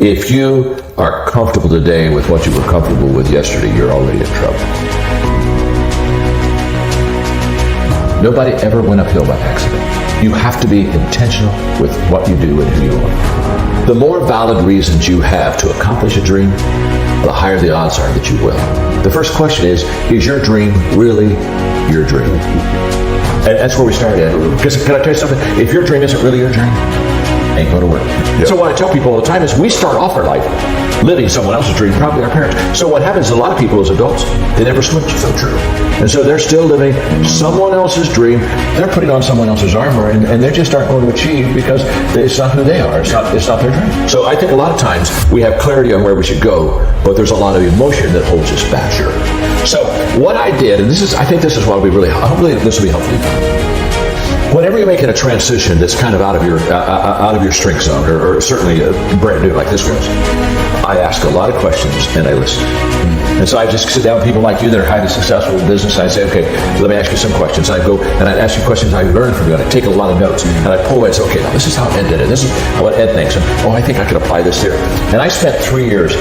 If you are comfortable today with what you were comfortable with yesterday, you're already in trouble. Nobody ever went uphill by accident. You have to be intentional with what you do and who you are. The more valid reasons you have to accomplish a dream, the higher the odds are that you will. The first question is your dream really your dream? And that's where we started at. Because can I tell you something? If your dream isn't really your dream, ain't going to work. Yep. So what I tell people all the time is we start off our life living someone else's dream, probably our parents. So what happens is a lot of people as adults, they never switch. So true. And so they're still living someone else's dream. They're putting on someone else's armor, and they just aren't going to achieve because it's not who they are. It's not their dream. So I think a lot of times we have clarity on where we should go, but there's a lot of emotion that holds us back. Sure. So what I did, and I think this is why hopefully this will be helpful. Whenever you're making a transition that's kind of out of your strength zone, or certainly brand new like this was, I ask a lot of questions and I listen. And so I just sit down with people like you that are highly successful in business, and I say, okay, let me ask you some questions. I go and I ask you questions I learned from you, and I take a lot of notes, and I pull away and say, okay, now this is how Ed did it. This is what Ed thinks. And, I think I could apply this here. And I spent 3 years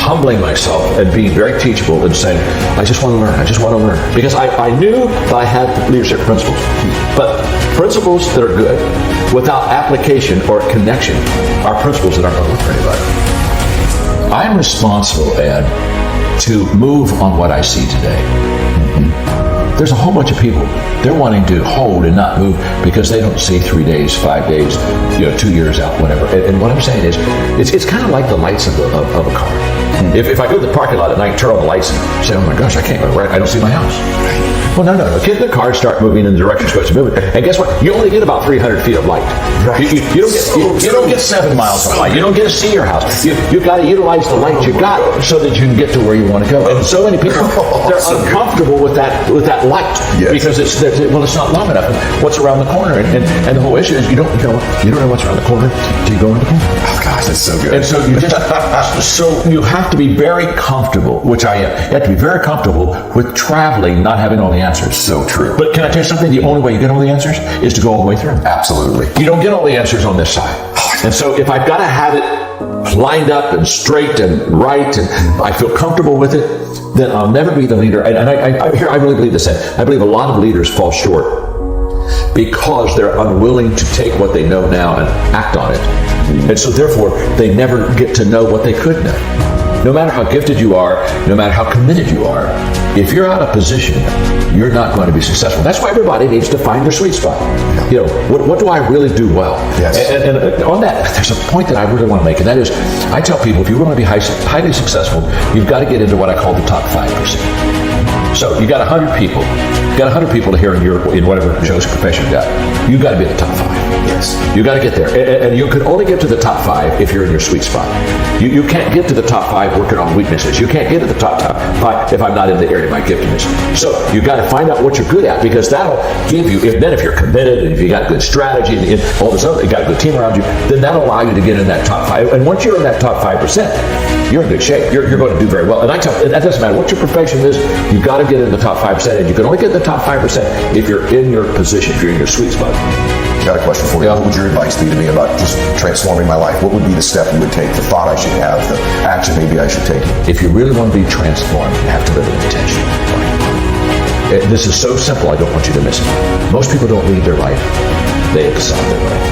humbling myself and being very teachable and saying, I just want to learn. I just want to learn. Because I knew that I had leadership principles. But principles that are good without application or connection are principles that aren't going to work for anybody. I'm responsible, Ed, to move on what I see today. There's a whole bunch of people, they're wanting to hold and not move because they don't see 3 days, 5 days, 2 years out, whatever. And what I'm saying is, it's kind of like the lights of a car. If I go to the parking lot at night, turn on the lights and say, oh my gosh, I can't go right, I don't see my house. Well, no. Get in the car, start moving in the direction it's supposed to move. And guess what? You only get about 300 feet of light. Right. You don't get 7 miles of light. You don't get to see your house. You've got to utilize the light you got so that you can get to where you want to go. And so many people, they're uncomfortable with that light. Yes. Because it's not long enough. What's around the corner? And the whole issue is you don't know what's around the corner till you go in the corner. Oh gosh, that's so good. And so you have to be very comfortable, which I am. You have to be very comfortable with traveling, not having all the answers. So true. But can I tell you something? The only way you get all the answers is to go all the way through. Absolutely. You don't get all the answers on this side. And so if I've got to have it lined up and straight and right, and I feel comfortable with it, then I'll never be the leader. And I really believe this. I believe a lot of leaders fall short because they're unwilling to take what they know now and act on it. And so therefore, they never get to know what they could know. No matter how gifted you are, no matter how committed you are, if you're out of position, you're not going to be successful. That's why everybody needs to find their sweet spot. What do I really do well? Yes. And on that, there's a point that I really want to make, and that is, I tell people, if you want to be highly successful, you've got to get into what I call the top 5%. So you got 100 people. You got 100 people here in whatever chosen profession you got. You got to be in the top 5. Yes. You got to get there, and you can only get to the top 5 if you're in your sweet spot. You can't get to the top 5 working on weaknesses. You can't get to the top 5 if I'm not in the area of my giftedness. So you got to find out what you're good at, because that'll give you. If you're committed, and if you got good strategy, and all this other, you got a good team around you, then that'll allow you to get in that top 5. And once you're in that top 5%, you're in good shape. You're going to do very well. And I tell you, that doesn't matter what your profession is. You got to get in the top 5%, and you can only get in the top 5% if you're in your position, if you're in your sweet spot. Got a question for you. What would your advice be to me about just transforming my life? What would be the step you would take, the thought I should have, the action maybe I should take? If you really want to be transformed, you have to live with intention. This is so simple, I don't want you to miss it. Most people don't lead their life, they accept their life.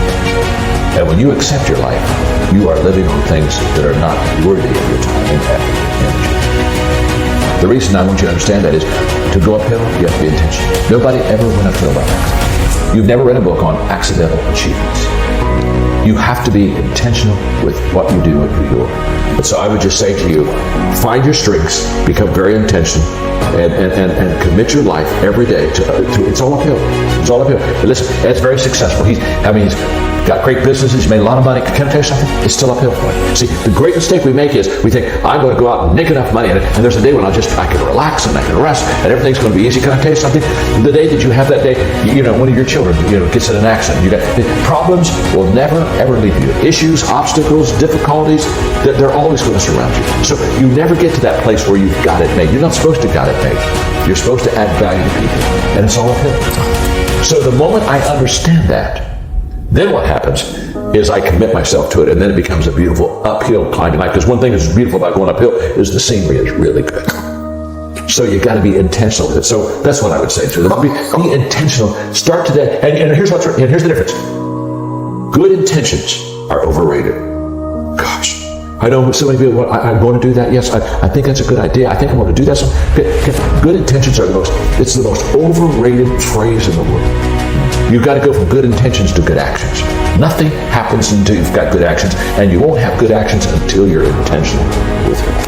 And when you accept your life, you are living on things that are not worthy of your time and effort and energy. The reason I want you to understand that is to go uphill, you have to be intentional. Nobody ever went uphill by accident. You've never read a book on accidental achievements. You have to be intentional with what you do and who you are. And so I would just say to you, find your strengths, become very intentional, and commit your life every day to it's all uphill. It's all uphill. But listen, Ed's very successful. He's got great businesses, he's made a lot of money. Can I tell you something? It's still uphill for him. See, the great mistake we make is we think, I'm going to go out and make enough money, and there's a day when I can relax and I can rest and everything's going to be easy. Can I tell you something? The day that you have that day, one of your children gets in an accident. Problems will never ever leave you. Issues, obstacles, difficulties, they're always going to surround you. So you never get to that place where you've got it made. You're not supposed to got it made. You're supposed to add value to people, and it's all uphill. So the moment I understand that, then what happens is I commit myself to it, and then it becomes a beautiful uphill climb in life. Because one thing that's beautiful about going uphill is the scenery is really good. So you got to be intentional with it. So that's what I would say to them. Be intentional. Start today. And here's the difference. Good intentions are overrated. Gosh, I know so many people. I'm going to do that. Yes, I think that's a good idea. I think I want to do that. Good intentions are it's the most overrated phrase in the world. You've got to go from good intentions to good actions. Nothing happens until you've got good actions, and you won't have good actions until you're intentional with it.